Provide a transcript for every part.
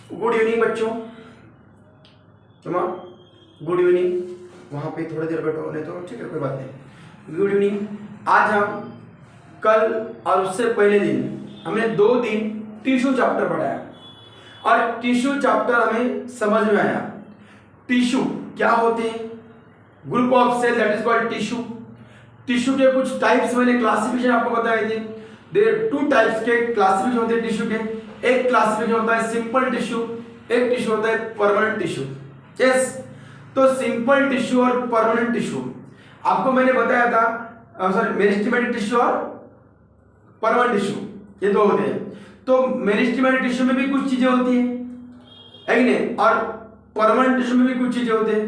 Good evening बच्चों, good evening. वहाँ पे थोड़ी देर बैठो, नहीं तो ठीक है कोई बात नहीं। Good evening. आज हम कल और उससे पहले दिन हमने 2 दिन टिश्यू चैप्टर पढ़ाया और टिश्यू चैप्टर हमें समझ में आया। टिश्यू क्या होते हैं? Group of cell that is called tissue. Tissue के कुछ टाइप्स मैंने क्लासिफिकेशन आपको बताए थे। देयर 2 टाइप्स के क्लासिफिकेशन होते हैं टिश्यू के। एक क्लासिफिकेशन होता है सिंपल टिश्यू, एक टिश्यू होता है परमानेंट टिश्यू। यस, तो सिंपल टिश्यू और परमानेंट टिश्यू आपको मैंने बताया था, सॉरी मेरिस्टेमेटिक टिश्यू और परमानेंट टिश्यू ये 2 होते हैं। तो मेरिस्टेमेटिक टिश्यू में भी कुछ चीजें होती है कि नहीं, और परमानेंट टिश्यू में भी कुछ चीजें होती है।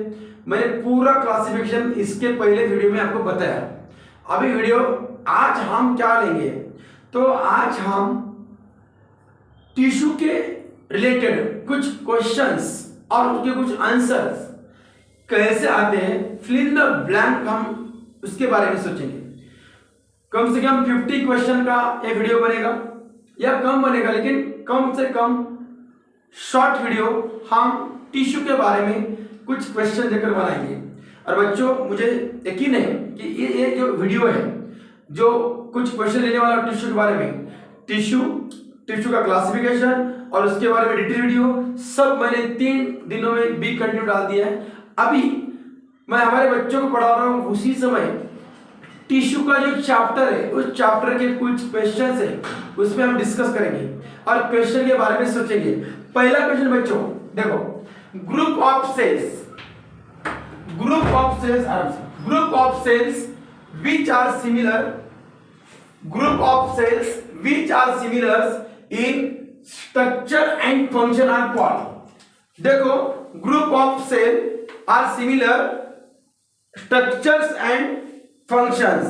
मैंने पूरा क्लासिफिकेशन इसके पहले वीडियो में आपको बताया। अभी वीडियो आज हम क्या लेंगे, तो आज हम टिश्यू के रिलेटेड कुछ क्वेश्चंस और उसके कुछ आंसर्स कैसे आते हैं, फिल इन द ब्लैंक, हम उसके बारे में सोचेंगे। कम से कम 50 क्वेश्चन का एक वीडियो बनेगा या कम बनेगा, लेकिन कम से कम शॉर्ट वीडियो हम टिश्यू के बारे में कुछ क्वेश्चन देकर बनाएंगे। और बच्चों मुझे यकीन है कि ये जो वीडियो है जो कुछ क्वेश्चन लेने वाला टिश्यू के बारे में, टिश्यू का क्लासिफिकेशन और उसके बारे में डिटेल वीडियो सब मैंने 3 दिनों में भी कंटिन्यू डाल दिया है। अभी मैं हमारे बच्चों को पढ़ा रहा हूँ, उसी समय टिश्यू का जो चैप्टर है उस चैप्टर के कुछ क्वेश्चंस है उसमें हम डिस्कस करेंगे और क्वेश्चन के बारे में सोचेंगे। पहला क्वेश्चन बच्चों देखो, group of cells which are similar, group of cells which are similar in structure and function are called। देखो, group of cell are similar structures and functions।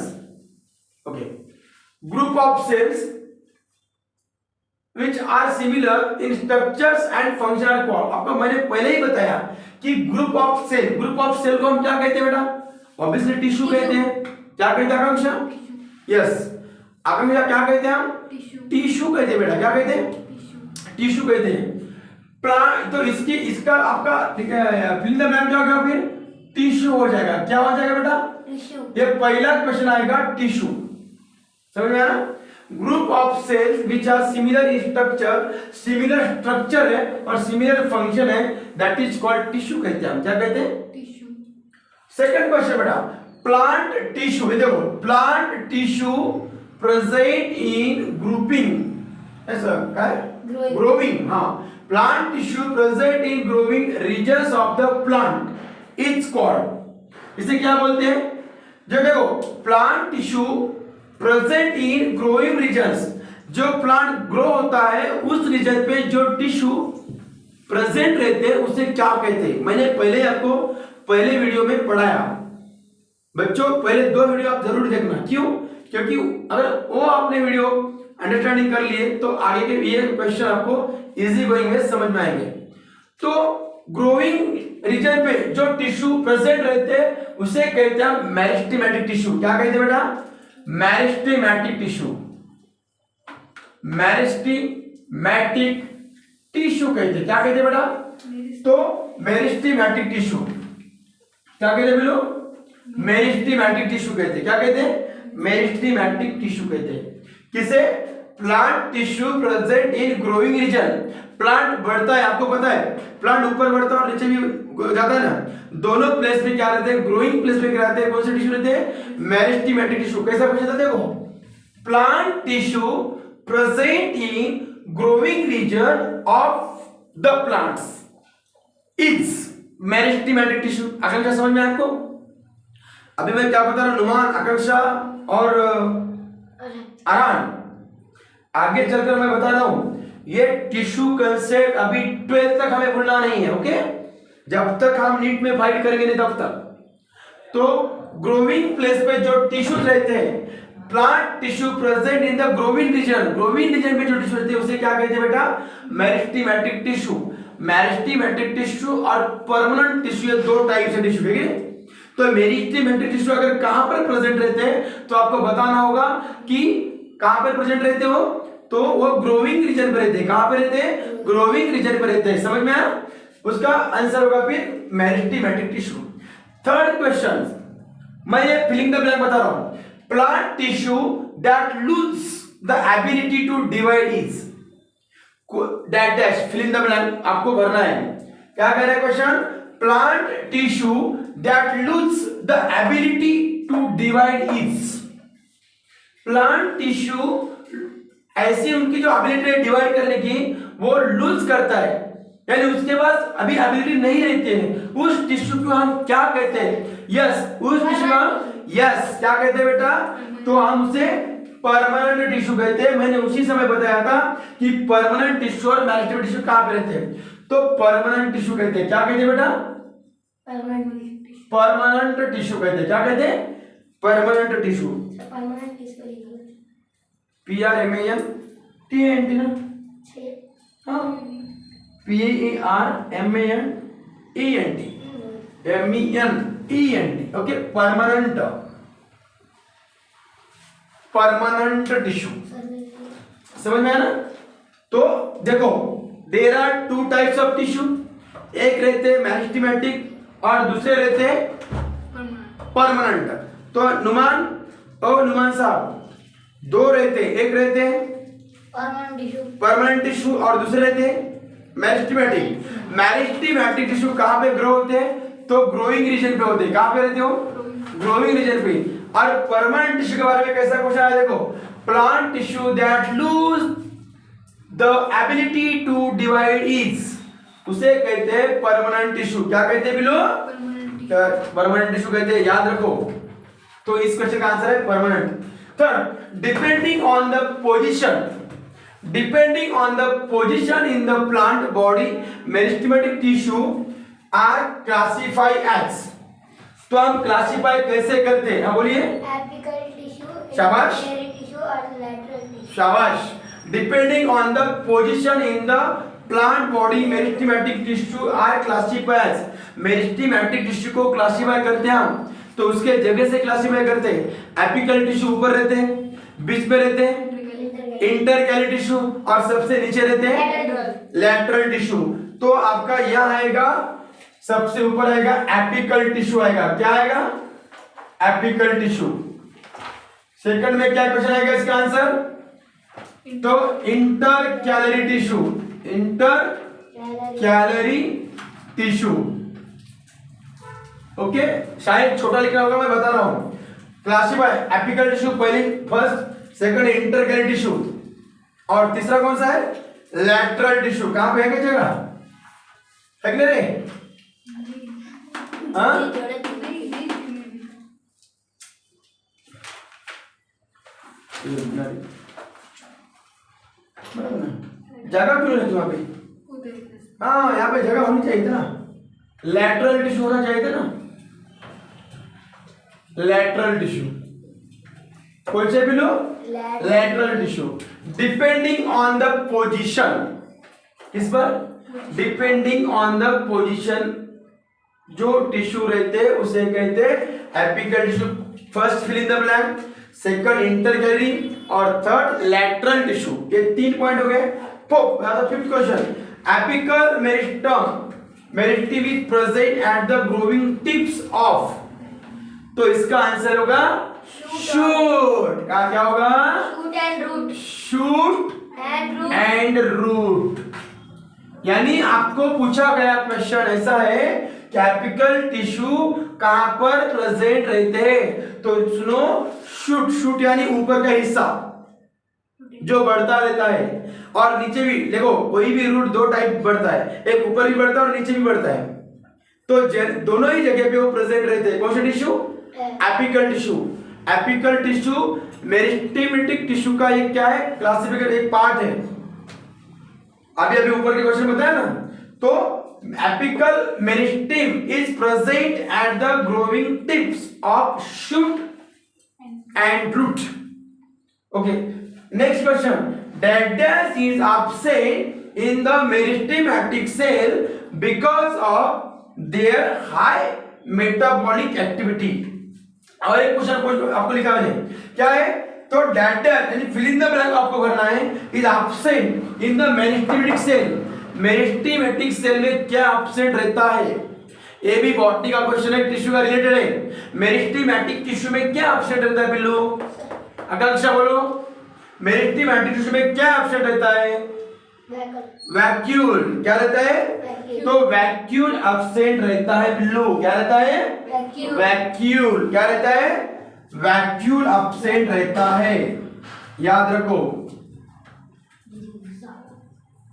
okay, group of cells which are similar in structures and function are called। आपको मैंने पहले ही बताया कि group of cell को हम क्या कहते हैं बेटा? ऑब्वियसली टिश्यू कहते हैं। क्या कहते हैं आकांक्षा? यस, आकांक्षा क्या कहते हैं हम? टिश्यू कहते हैं बेटा। क्या कहते हैं? टिश्यू कहते हैं। प्लांट, तो इसका आपका ठीक है, फिल द ब्लैंक क्या होगा फिर? टिश्यू हो जाएगा। क्या हो जाएगा बेटा? टिश्यू। ये पहला क्वेश्चन आएगा टिश्यू। समझ में आया? Group of cells which are similar in structure है और सिमिलर फंक्शन है, दैट इज कॉल्ड टिश्यू कहते हैं हम। क्या कहते हैं? टिश्यू। सेकंड क्वेश्चन बेटा, प्लांट टिश्यू। देखो, plant tissue present in grouping, ऐसा क्या है? ग्रोविंग। हाँ, plant tissue present in growing regions of the plant is called, इसे क्या बोलते हैं? जो देखो, plant tissue present in growing regions, जो प्लांट ग्रो होता है उस रीजन पे जो टिश्यू प्रेजेंट रहते हैं उसे क्या कहते हैं? मैंने पहले आपको पहले वीडियो में पढ़ाया। बच्चों पहले 2 वीडियो आप जरूर देखना। क्यों? क्योंकि अगर वो आपने वीडियो अंडरस्टैंडिंग कर लिए तो आगे के ये क्वेश्चन आपको इजी गोइंग में समझ में आएंगे। तो ग्रोइंग रीजन पे जो टिश्यू प्रेजेंट रहते हैं उसे कहते हैं मेरिस्टेमेटिक टिश्यू। क्या कहते हैं बेटा? Meristematic tissue. मेरिस्टेमेटिक टिश्यू कहते हैं। क्या कहते हैं बेटा? तो मेरिस्टेमेटिक टिश्यू क्या कहते हैं बोलो? मेरिस्टेमेटिक टिश्यू कहते हैं। क्या कहते हैं? मेरिस्टेमेटिक टिश्यू कहते हैं। किसे? Plant tissue present in growing region. Plant बढ़ता है, आपको पता है प्लांट ऊपर बढ़ता है और नीचे भी जाता है ना, दोनों प्लेस में क्या रहते हैं? ग्रोइंग प्लेस में क्या रहते हैं? कौन से टिश्यू रहते हैं? Meristematic tissue. कैसा क्वेश्चन था देखो, plant tissue present in growing region of the plants is meristematic tissue. Akanksha समझ में आपको? अभी मैं क्या बता रहा हूं, नुमान, आकांक्षा और आरान, आगे चलकर मैं बता रहा हूं ये टिश्यू कंसेप्ट अभी 12th तक हमें भूलना नहीं है। ओके, जब तक हम नीट में फाइट करेंगे नहीं तब तक। तो ग्रोविंग प्लेस पे जो टिश्यूज रहते हैं, plant tissue present in the growing region में जो टिश्यू रहते हैं उसे क्या कहते हैं बेटा? Meristematic tissue. मेरिस्टेमेटिक टिश्यू और परमानेंट टिश्यू, ये 2 टाइप से टिश्यू है। तो मेरिस्टेमेटिक टिश्यू अगर कहां पर प्रेजेंट रहते हैं तो आपको बताना होगा कि कहां पर प्रेजेंट रहते हो, तो वो ग्रोइंग रीजन पर रहते हैं। कहां पर रहते हैं, ग्रोइंग रीजन पर रहते हैं। समझ में आया, उसका आंसर होगा फिर मेरिस्टेमेटिक टिश्यू। थर्ड क्वेश्चन, मैं ये फिलिंग द ब्लैंक बता रहा हूं। Plant tissue that lose the ability to divide is that dash fill in the blank, आपको भरना है। क्या कह रहा है question, plant tissue that lose the ability to divide is, plant tissue ऐसी उनकी जो एबिलिटी है डिवाइड करने की वो लूज करता है, यानी उसके पास अभी एबिलिटी नहीं रहती है, उस टिश्यू को हम क्या कहते हैं, यस उस टिश्यू का यस क्या कहते हैं बेटा, तो हम उसे परमानेंट टिश्यू कहते हैं। मैंने उसी समय बताया था कि परमानेंट टिश्यू और मेरिस्टेमेटिक टिश्यू कहां पे रहते हैं, तो परमानेंट टिश्यू कहते हैं। क्या कहते हैं बेटा, परमानेंट टिश्यू कहते हैं। क्या कहते हैं, परमानेंट टिश्यू, PRMANT ना, हाँ PARMANENT okay, permanent, permanent tissue. समझ में आया ना, तो देखो there are two types of tissue, एक रहते हैं मेरिस्टेमेटिक और दूसरे रहते हैं परमानेंट। तो नुमान और नुमान साहब दो रहते हैं, एक रहते हैं परमानेंट टिश्यू और दूसरे रहते हैं मेरिस्टेमेटिक। मेरिस्टेमेटिक टिश्यू कहां पे ग्रो होते हैं, तो ग्रोइंग रीजन पे होते हैं। कहां पे रहते हो, ग्रोइंग रीजन पे। और परमानेंट टिश्यू के बारे में कैसा क्वेश्चन आया देखो, plant tissue that lose the ability to divide is, उसे कहते हैं परमानेंट टिश्यू। क्या कहते हैं बिलो, परमानेंट टिश्यू कहते हैं, याद रखो। तो इस क्वेश्चन का आंसर है permanent. Third, depending on the position, depending on the position in the plant body meristematic tissue are classify as, तो हम क्लासिफाई कैसे करते हैं, बोलिए, एपिकल टिश्यू, शाबाश, टिश्यू और लैटरल टिश्यू। शाबाश। Depending on the position in the plant body meristematic tissue are classify as, meristematic tissue को क्लासिफाई करते हैं हम, तो उसके जगह से क्लासिफाई करते हैं। एपिकल टिश्यू ऊपर रहते हैं, बीच में रहते हैं इंटरकैली टिश्यू और सबसे नीचे रहते हैं लैटरल टिश्यू। तो आपका यह आएगा, सबसे ऊपर आएगा एपिकल टिश्यू आएगा। क्या आएगा, एपिकल टिश्यू। सेकंड में क्या क्वेश्चन आएगा इसका आंसर, तो intercalary tissue, intercalary tissue. Okay, शायद छोटा लिखा होगा, मैं बता रहा हूं। क्लासिफाई एपिकल टिश्यू पहले, फर्स्ट, सेकंड इंटरकैलरी टिश्यू और तीसरा कौन सा है, लैटरल टिश्यू। कहां पे है क्या जगह है कि रे, हाँ जगह क्यों नहीं वहां पे, हाँ यहाँ पे जगह होनी चाहिए था ना, लैटरल टिश्यू होना चाहिए था ना, लैटरल टिश्यू। कौन से below, lateral tissue. Depending on the position, किस पर, डिपेंडिंग ऑन द पोजीशन जो टिश्यू रहते हैं उसे कहते हैं apical tissue. First fill in the blank, second intercalary और थर्ड लैटरल टिश्यू। ये 3 पॉइंट हो गए। Fifth question, apical meristem is present at the growing tips of, तो इसका आंसर होगा शूट। क्या होगा, shoot and root, shoot and root. यानी आपको पूछा गया क्वेश्चन ऐसा है कि एपिकल टिश्यू कहां पर प्रेजेंट रहते हैं, तो सुनो, शूट, शूट यानी ऊपर का हिस्सा जो बढ़ता रहता है, और नीचे भी देखो, कोई भी रूट दो टाइप बढ़ता है, एक ऊपर भी बढ़ता है और नीचे भी बढ़ता है, तो दोनों ही जगह पे वो प्रेजेंट रहते हैं। कौन सा tissue, apical tissue. Apical tissue meristematic tissue का एक क्या है, क्लासिफिकेशन, एक पार्ट है। अभी ऊपर के क्वेश्चन बताया ना, तो apical meristem is present at the growing tips of shoot and root. Okay, next question, dash is absent in the meristematic cell because of their high metabolic activity। और एक क्वेश्चन आपको लिखा है, क्या है, तो डेटर यानी फिल इन द ब्लैंक आपको करना है is absent in the meristematic cell. Meristematic cell में क्या एब्सेंट रहता है? ये भी बॉटनी का क्वेश्चन है, टिश्यू का रिलेटेड है। मेरिस्टेमेटिक टिश्यू में क्या एब्सेंट रहता है बिल्लू? आकांक्षा बोलो, मेरिस्टेमेटिक टिश्यू में क्या एब्सेंट रहता है? वैक्यूल। क्या रहता है? तो वैक्यूल एब्सेंट रहता है बिल्लू। क्या रहता है? वैक्यूल। क्या रहता है? वैक्यूल एब्सेंट रहता है, याद रखो।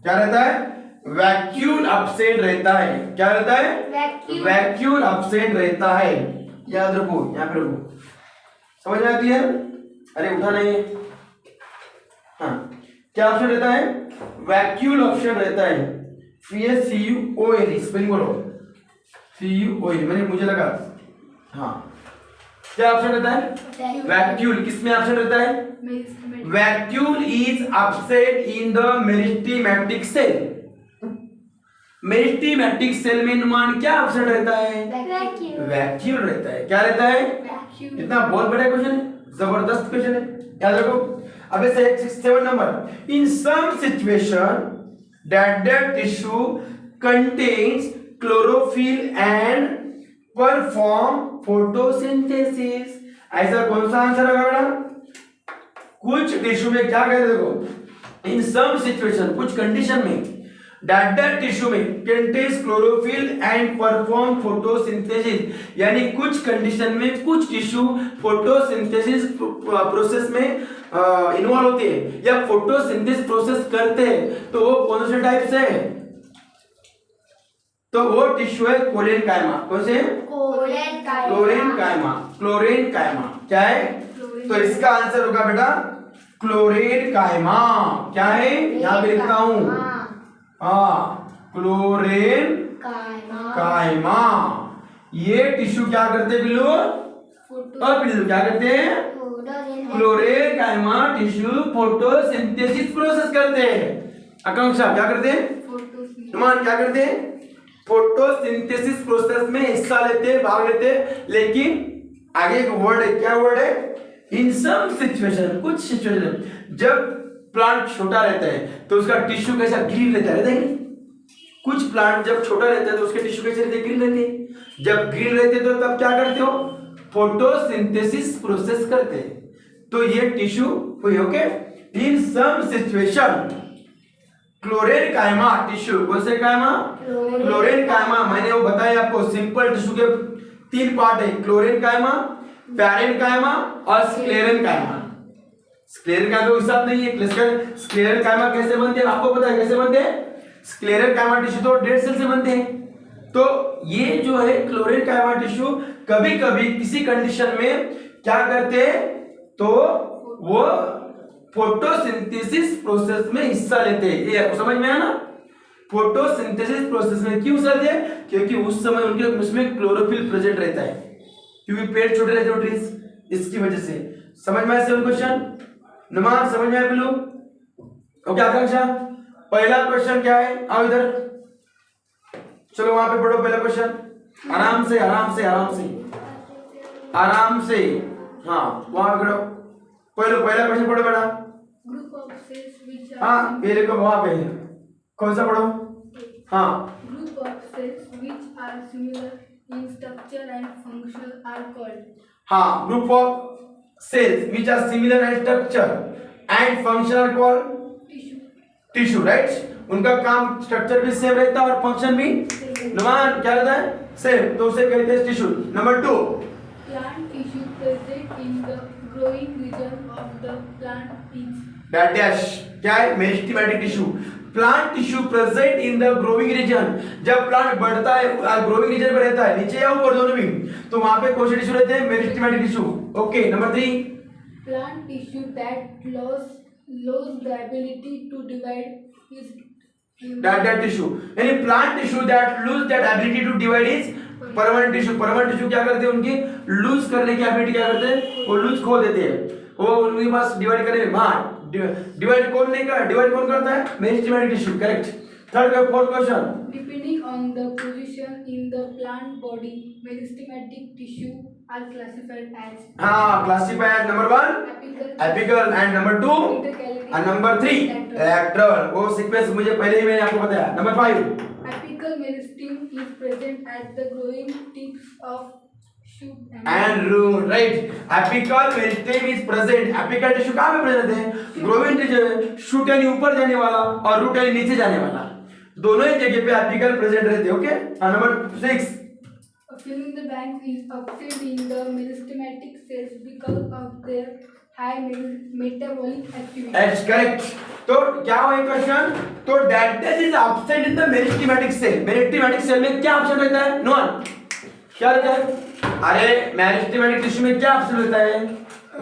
क्या रहता है? वैक्यूल एब्सेंट रहता है। क्या रहता है? वैक्यूल एब्सेंट रहता है, याद रखो। यहां पे रखो, समझ में आती है? अरे उठा नहीं है। हाँ, क्या ऑप्शन रहता है? वैक्यूल ऑप्शन रहता है। FACUOL स्पेलिंग बोलो, CUOL। मैंने मुझे लगा, हाँ क्या ऑप्शन रहता है? वैक्यूल। किसमें ऑप्शन रहता है? Vacuole is absent in the meristematic cell. Meristematic cell में नुमान क्या ऑप्शन रहता है? वैक्यूल रहता है। क्या रहता है? इतना बहुत बड़ा क्वेश्चन है, जबरदस्त क्वेश्चन है, याद रखो। अब ऐसे 67 number, in some situation that the tissue contains chlorophyll and perform photosynthesis. ऐसा कौन सा आंसर होगा बेटा? कुछ टिश्यू में क्या कहते हैं, देखो, इन सम सिचुएशन, कुछ कंडीशन में, दैट द टिश्यू में contains chlorophyll and perform photosynthesis, यानी कुछ कंडीशन में कुछ टिश्यू फोटोसिंथेसिस प्रोसेस में इन्वॉल्व होते हैं या फोटोसिंथेसिस प्रोसेस करते हैं, तो वो कौन से टाइप से है? तो वो टिश्यू है कोलेन कायमा। कौन से? क्लोरेन कायमा। क्लोरेन कायमा क्या है? तो इसका आंसर होगा बेटा क्लोरेन कायमा। क्या है? यहां पे लिखता हूं, हाँ, क्लोरेन कायमा। ये टिश्यू क्या करते हैं बिल्लू? और बिल्लू क्या करते हैं? क्लोरेन कायमा टिश्यू फोटोसिंथेसिस प्रोसेस करते हैं। आकांक्षा क्या करते हैं? नुमान क्या करते हैं? फोटोसिंथेसिस प्रोसेस में हिस्सा लेते हैं, भाग लेते हैं। लेकिन आगे एक वर्ड है, क्या वर्ड है? इन सम सिचुएशन, कुछ सिचुएशन, जब प्लांट छोटा रहता है तो उसका टिश्यू कैसा ग्रीन रहता है नहीं? कुछ प्लांट जब छोटा रहता है तो उसके टिश्यू कैसे रहते? ग्रीन रहते हैं। जब ग्रीन रहते तो तब क्या करते हो? फोटोसिंथेसिस प्रोसेस करते हैं। तो ये टिश्यू हुई, ओके। इन सम सिचुएशन क्लोरेन कायमा टिश्यू, कौन से कायमा? क्लोरेन कायमा। मैंने वो बताया आपको, सिंपल टिश्यू के 3 पार्ट है, क्लोरेन कायमा, पैरेन कायमा और स्क्लेरन कायमा। स्क्लेरन कायमा तो हिसाब नहीं है। स्क्लेरन कायमा कैसे बनते हैं आपको पता है? कैसे बनते हैं? स्क्लेरन कायमा टिश्यू तो डेड सेल से बनते हैं। तो ये जो है क्लोरेन कायमा टिश्यू कभी कभी किसी कंडीशन में क्या करते हैं, तो वो फोटोसिंथेसिस प्रोसेस में हिस्सा लेते हैं। ये आपको समझ में आया ना? फोटोसिंथेसिस प्रोसेस में क्यों हिस्सा लेते हैं? क्योंकि उस समय उनके उसमें क्लोरोफिल प्रेजेंट रहता है, क्योंकि पेड़ छोटे रहते हैं ट्रीज, इसकी वजह से। समझ में आया क्वेश्चन? नुमान समझ में आया बिल्लू? ओके आकांक्षा, पहला क्वेश्चन क्या है? आओ इधर, चलो वहां पे पढ़ो पहला क्वेश्चन। आराम से आराम से आराम से आराम से, हाँ वहां पढ़ो। पहला क्वेश्चन पढ़ो बेटा। Group of cells which are, हाँ ये देखो वहां पे, कौन सा पढ़ो? हाँ, group of cells which are similar in structure and function are called. हाँ, group of cells which are similar in structure and function are called tissue, right? उनका काम स्ट्रक्चर भी सेम रहता है और फंक्शन भी नुमान क्या रहता है? सेम, तो उसे कहते हैं tissue. Number 2, plant tissue present in the growing region of the plant is that dash क्या है? Meristematic tissue. Plant tissue present in the growing region, जब प्लांट बढ़ता है ग्रोइंग रीजन में रहता है, नीचे या ऊपर दोनों भी, तो वहां पे कौन से टिश्यू रहते हैं? Meristematic tissue. Okay, number 3, plant tissue that lose the ability to divide is that tissue, यानी plant tissue that lose that ability to divide is permanent tissue. Permanent tissue क्या करते हैं? उनकी लूज करने की एबिलिटी क्या करते हैं? वो लूज खो देते हैं, वो उनके पास डिवाइड करने में। हाँ, डिवाइड कौन नहीं कर, डिवाइड कौन करता है? Meristematic tissue, correct. थर्ड का fourth question, depending on the position in the plant body, meristematic tissue are classified as हाँ, classified number 1 apical, apical and number 2 intercalated, and number 3 lateral. वो sequence मुझे पहले ही मैंने आपको बताया. Number 5 apical meristem is present at the growing tips of shoot and root. Right. Apical meristem is present. Apical tissue कहाँ पे present है? Growing tissue, shoot यानी ऊपर जाने वाला और root यानी नीचे जाने वाला. दोनों ही जगह पे apical present रहते हैं. Okay. Number 6. Filling the blank is absent in the meristematic cells because of their high metabolic activity. That's correct. तो क्या हुआ क्वेश्चन? तो that is absent in the meristematic cell. Meristematic cell में क्या absent रहता है? No one. क्या रहता है? अरे meristematic tissue में क्या absent रहता है?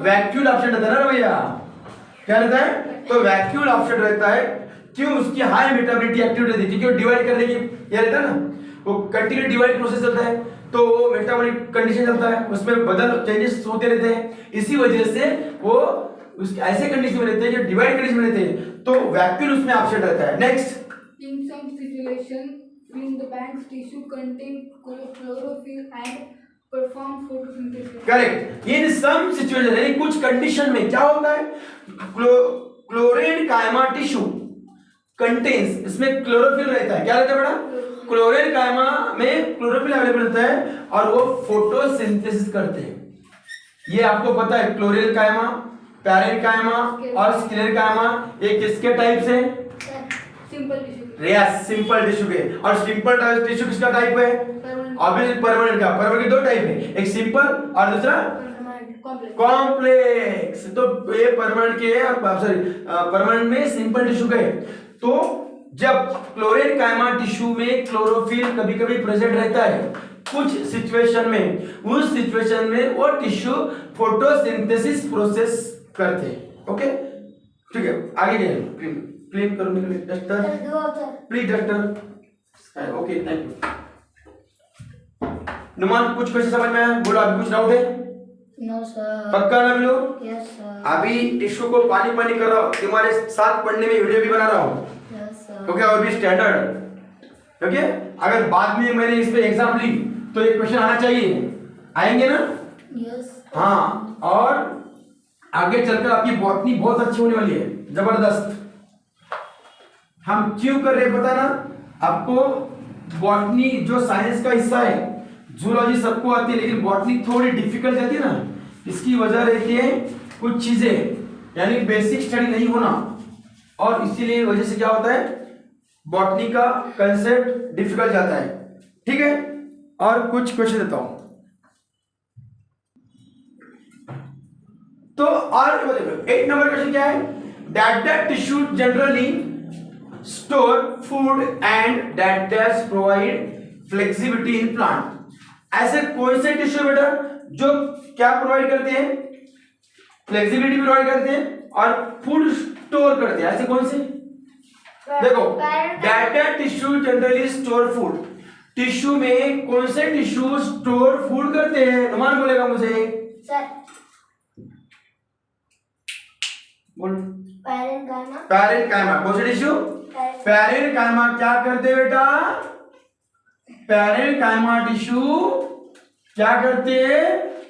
Vacuole absent रहता है ना भैया? क्या रहता है? तो vacuole absent रहता है. क्यों? उसकी हाई मेटाबॉलिक एक्टिविटी रहती है, क्योंकि डिवाइड करने की ये रहता है ना, वो कंटिन्यू डिवाइड प्रोसेस चलता है, तो वो मेटाबॉलिक कंडीशन चलता है, उसमें बदल चेंजेस होते रहते हैं. इसी वजह से वो उस ऐसे कंडीशन में रहते हैं जो डिवाइड कंडीशन में रहते हैं, तो वैक्यूल उसमें एब्सेंट रहता है. Next. In some situation, in the bank's tissue contain chlorophyll and perform photosynthesis. Correct. In some situation यानी कुछ कंडीशन में क्या होता है? क्लोरेनकाइमा टिश्यू कंटेन्स, इसमें क्लोरोफिल रहता है. क्या रहता है बेटा? क्लोरेनकाइमा में क्लोरोफिल अवेलेबल रहता है और वो फोटोसिंथेसिस करते हैं. ये आपको पता है. क्लोरेनकाइमा, पैरेनकाइमा और स्क्लेरकाइमा ये किसके टाइप से? Simple tissue. Yes, simple tissue के. और सिंपल टिश्यू किसका टाइप है? ऑब्वियसली परमानेंट का. परमानेंट के दो टाइप है, एक सिंपल और दूसरा Complex. कॉम्प्लेक्स. तो ये परमानेंट के और सॉरी परमानेंट में सिंपल टिश्यू के. तो जब क्लोरेनकाइमा टिश्यू में क्लोरोफिल कभी-कभी प्रेजेंट रहता है कुछ सिचुएशन में, उस सिचुएशन में वो टिश्यू फोटोसिंथेसिस प्रोसेस करते हैं. ओके, ठीक है. आगे गए. क्लीन करने के लिए duster, please duster. Okay, thank you. Numan, कुछ क्वेश्चन समझ में आया? बोलो, अभी कुछ डाउट है? No sir. पक्का ना बोलो? Yes sir. अभी टिश्यू को पानी पानी कर रहा हूँ, तुम्हारे साथ पढ़ने में वीडियो भी बना रहा हूँ. Yes sir. ओके, और भी स्टैंडर्ड. ओके, अगर बाद में मैंने इस पे एग्जाम ली तो एक क्वेश्चन आना चाहिए. आएंगे ना? यस. हाँ. और आगे चलकर आपकी बॉटनी बहुत अच्छी होने वाली है, जबरदस्त. हम क्यों कर रहे हैं पता ना आपको? बॉटनी जो साइंस का हिस्सा है, जूलॉजी सबको आती है, लेकिन बॉटनी थोड़ी डिफिकल्ट जाती है ना. इसकी वजह रहती है कुछ चीजें, यानी बेसिक स्टडी नहीं होना, और इसीलिए वजह से क्या होता है, बॉटनी का कंसेप्ट डिफिकल्ट जाता है. ठीक है. और कुछ क्वेश्चन देता हूं. तो और 8 नंबर क्वेश्चन क्या है? That the tissue generally store food and that does provide flexibility in plant. ऐसे कौन से टिश्यू बेटा जो क्या प्रोवाइड करते हैं? फ्लेक्सिबिलिटी प्रोवाइड करते हैं और फूड स्टोर करते हैं. ऐसे कौन से? देखो, that tissue generally store food. Tissue में कौन से टिश्यू स्टोर फूड करते हैं? नुमान बोलेगा मुझे. सर. बोल. पैरेन्काइमा. पैरेन्काइमा. कौन से टिश्यू? पैरेन्काइमा क्या करते हैं बेटा? पैरेन्काइमा टिश्यू क्या करते हैं?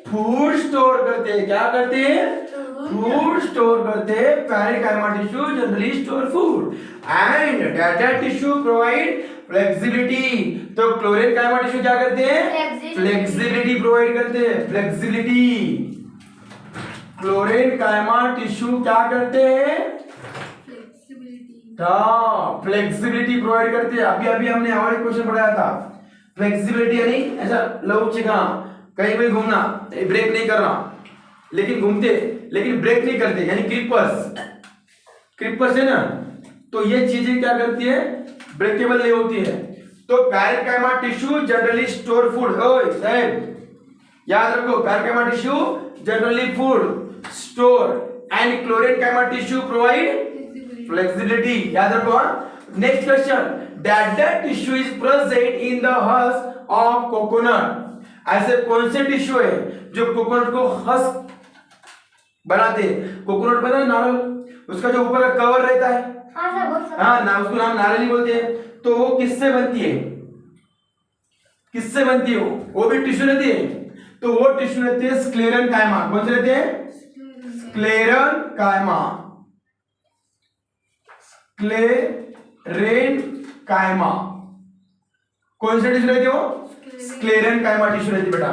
फूड स्टोर करते हैं. क्या करते हैं? फूड स्टोर करते हैं. Parenchyma tissue generally store food and that tissue provide flexibility. तो क्लोरेनकाइमा टिश्यू क्या करते हैं? फ्लेक्सिबिलिटी प्रोवाइड करते हैं. फ्लेक्सिबिलिटी. क्लोरेनकाइमा टिश्यू क्या करते हैं? फ्लेक्सिबिलिटी प्रोवाइड करते हैं. अभी अभी हमने और एक क्वेश्चन पढ़ाया था. फ्लेक्सिबिलिटी यानी ऐसा लवचिका, कहीं भी घूमना, ब्रेक नहीं करना, लेकिन घूमते लेकिन ब्रेक नहीं करते, यानी क्रीपर्स है ना. तो ये चीजें क्या करती है? ब्रेकेबल नहीं होती है. तो parenchyma tissue generally store food. ओए साहब याद रखो, parenchyma tissue generally food store and chlorenchyma tissue provide flexibility. याद रखो. Next question. That the tissue is present in the husk of coconut. ऐसे कौन से टिश्यू है जो कोकोनट को हस्क बनाते हैं? कोकोनट पता है, नारियल, उसका जो ऊपर का कवर रहता है, हाँ सर. बहुत सर. हाँ ना, उसको नाम नारियल ही बोलते हैं. तो वो किससे बनती है? किससे बनती है वो भी टिश्यू रहती है, तो वो टिश्यू रहती है स्क्लेरन कायमा। कौन से रहते हैं? स्क्लेरन कायमा, स्क्लेरेन कायमा। कौन से टिश्यू रहती है वो? स्क्लेरन कायमा टिश्यू रहती है बेटा।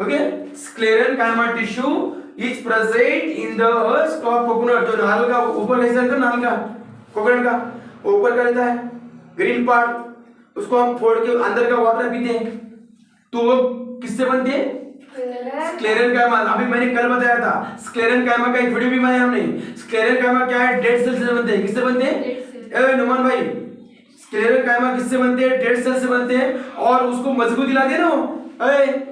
ओके, स्क्लेरन कायमा tissue is present in the stock coconut. जो नाल का ऊपर कैसा रहता है, नाल का कोकोनट का ऊपर का रहता है ग्रीन पार्ट, उसको हम फोड़ के अंदर का वाटर पीते हैं, तो वो किससे बनती है? स्क्लेरन कायमा। अभी मैंने कल बताया था स्क्लेरन कायमा का एक वीडियो भी बनाया हमने। स्क्लेरन कायमा क्या है? डेड सेल से बनते हैं। किससे बनते हैं? नुमान भाई, स्क्लेरन कायमा किससे बनते हैं? डेड सेल से बनते हैं, और उसको मजबूती लाते हैं ना।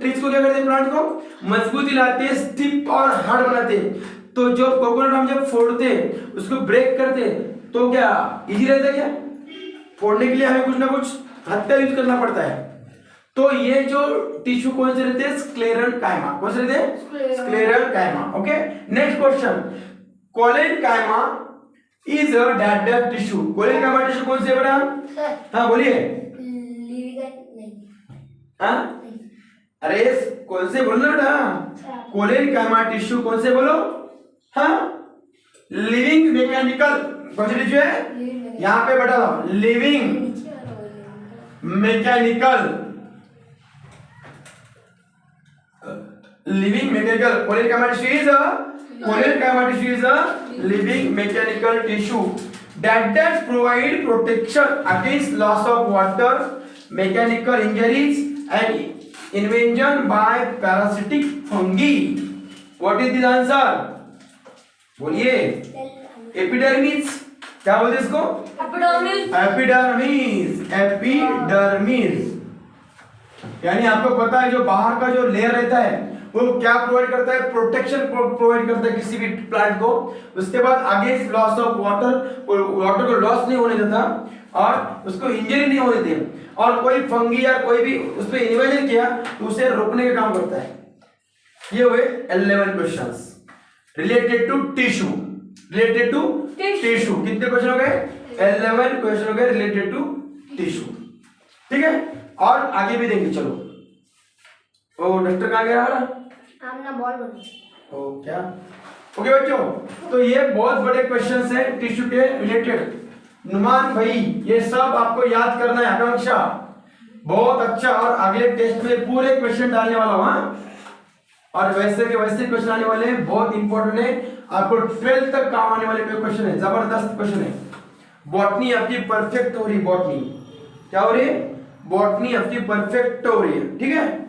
ट्रिक्स को क्या करते हैं? प्लांट को मजबूती लाते हैं, स्टिफ और हार्ड बनाते हैं। तो जो कोकोनट हम जब फोड़ते हैं, उसको ब्रेक करते हैं, तो क्या इजी रहता है? क्या फोड़ने के लिए हमें कुछ ना कुछ हथियार यूज करना पड़ता है। तो ये जो टिश्यू कौन से रहते हैं? स्क्लेरन कायमा। कौन से रहते हैं? स्क्लेरन कायमा। ओके, नेक्स्ट क्वेश्चन, कोलेन कायमा इज अ डेड टिश्यू। कोलेन कायमा टिश्यू कौन से है बेटा? सर हाँ बोलिए। लिविंग नहीं। हाँ, अरे कौन से बोलो बेटा? कोलेन कायमा टिश्यू कौन से बोलो? हाँ, लिविंग मैकेनिकल। कौन से टिश्यू है? यहाँ पे बेटा लिविंग मैकेनिकल, लिविंग मैकेनिकल। कोलेन कायमा tissue is a living mechanical tissue that provide protection against loss of water, mechanical injuries and invasion by parasitic fungi. What is the answer? बोलिए। Epidermis, क्या बोलते हैं इसको? एपिडर्मिस। एपिडर्मिस यानी आपको पता है जो बाहर का जो लेयर रहता है वो क्या प्रोवाइड करता है? प्रोटेक्शन प्रोवाइड करता है किसी भी प्लांट को। उसके बाद against loss of water, water को लॉस नहीं होने देता और उसको इंजरी नहीं होने देता, और कोई फंगी या कोई भी उस पर इन्वेजन किया तो उसे रोकने का काम करता है। ये हुए 11 questions related to tissue. Related to tissue कितने क्वेश्चन हो गए? 11 क्वेश्चन हो गए रिलेटेड टू टिश्यू। ठीक है, और आगे भी देंगे। चलो, ओ डॉक्टर कहाँ गया हमारा? हमने बॉल बनी। ओ क्या? ओके बच्चों, तो ये बहुत बड़े क्वेश्चंस हैं टिश्यू के रिलेटेड। नुमान भाई, ये सब आपको याद करना है। आकांक्षा बहुत अच्छा, और अगले टेस्ट में पूरे क्वेश्चन डालने वाला हूं। हाँ, और वैसे के वैसे क्वेश्चन आने वाले हैं, बहुत इंपॉर्टेंट है। आपको 12th तक काम आने वाले क्वेश्चन है, जबरदस्त क्वेश्चन है। बॉटनी आपकी परफेक्ट हो रही, बॉटनी क्या हो रही है? बॉटनी आपकी परफेक्ट हो रही है। ठीक है,